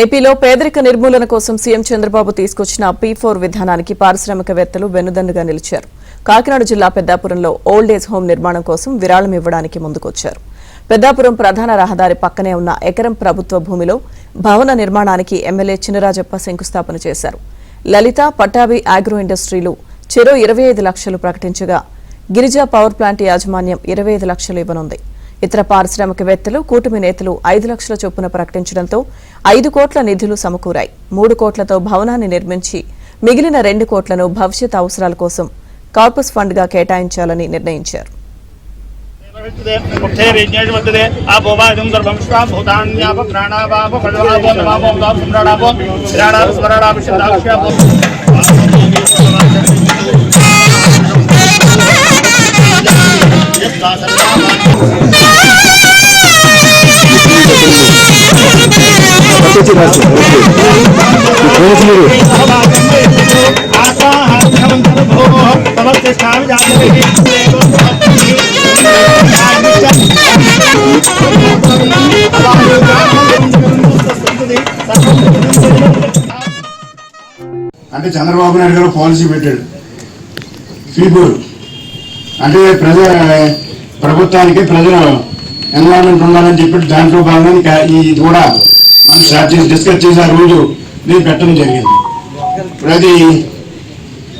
ఏపీలో పేదరిక నిర్మూలన కోసం సీఎం చంద్రబాబు తీసుకొచ్చిన P4 విధానానికి పారిశ్రామికవేత్తలు వెన్నుదన్నుగా నిలిచారు. కాకినాడ జిల్లా పెద్దాపురంలో ఓల్డ్ ఏజ్ హోం నిర్మాణం కోసం విరాళం ఇవ్వడానికి ముందుకొచ్చారు. పెద్దాపురం ప్రధాన రహదారి పక్కనే ఉన్న ఎకరం ప్రభుత్వ భూమిలో భవన నిర్మాణానికి ఎమ్మెల్యే చినరాజప్ప శంకుస్థాపన చేశారు. లలిత పట్టాభి ఆగ్రో ఇండస్ట్రీలు చెరో 25 లక్షలు ప్రకటించగా గిరిజా పవర్ ప్లాంట్ యాజమాన్యం 25 లక్షలు ఇవ్వనుంది. ఇతర పారిశ్రామికవేత్తలు కూటమి నేతలు 5 లక్షల చొప్పున ప్రకటించడంతో 5 కోట్ల నిధులు సమకూరాయి. 3 కోట్లతో భవనాన్ని నిర్మించి మిగిలిన 2 కోట్లను భవిష్యత్ అవసరాల కోసం కార్పస్ ఫండ్ గా కేటాయించాలని నిర్ణయించారు. అంటే చంద్రబాబు నాయుడు గారు పాలసీ పెట్టాడు. పీపుల్ అంటే ప్రభుత్వానికి ప్రజల ఎన్వైరన్మెంట్ ఉండాలని చెప్పి దాంట్లో భాగంగా ఇది కూడా మనం స్టార్ట్ చేసి డిస్కస్ చేసి ఆ రోజు నేను పెట్టడం జరిగింది. అది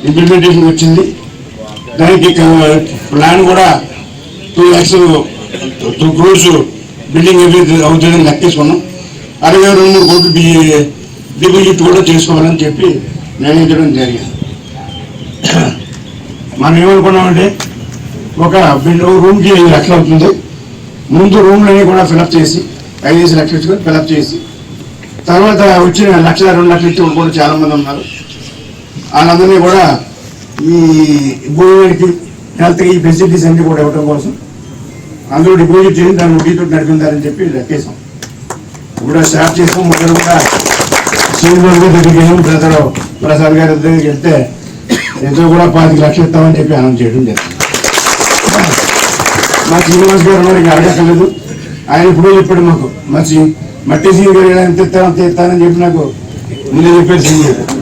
ఇంప్లిమెంటేషన్ వచ్చింది. దానికి ప్లాన్ కూడా 2 lakhs 2 crores బిల్డింగ్ అవుతుందని లెక్కేసుకున్నాం. 62 కోట్లు డిపాజిట్ కూడా చేసుకోవాలని చెప్పి నిర్ణయించడం జరిగింది. మనం ఏమనుకున్నామంటే ఒక రూమ్కి 5 లక్షలు అవుతుంది. ముందు రూమ్లని కూడా ఫిలప్ చేసి 5 లక్షలు ఫిలప్ చేసి తర్వాత వచ్చిన 1 లక్ష 2 లక్షలు ఇచ్చే కూడా చాలా మంది ఉన్నారు. వాళ్ళందరినీ కూడా ఈ భూమికి హెల్త్కి ఈ ఫెసిలిటీస్ అన్ని కూడా ఇవ్వడం కోసం అందులో డిపాజిట్ చేసి దాన్ని వడ్డీతో నడిపించాలని చెప్పి లెక్కేసాం. ఇప్పుడు స్టార్ట్ చేసాం. మొదలు కూడా శ్రీనివాస్ దగ్గరికి వెళ్ళాం. ప్రసాద్ గారి దగ్గరికి వెళ్తే ఎంతో కూడా 25 లక్షలు ఇస్తామని చెప్పి అనౌన్స్ చేయడం జరిగింది. మా శ్రీనివాస్ గారు మనకి అడగక్కర్లేదు. ఆయన ఇప్పుడు చెప్పాడు మాకు మట్టి సీన్ గారు ఎంత ఇస్తానని చెప్పి నాకు ముందే చెప్పారు.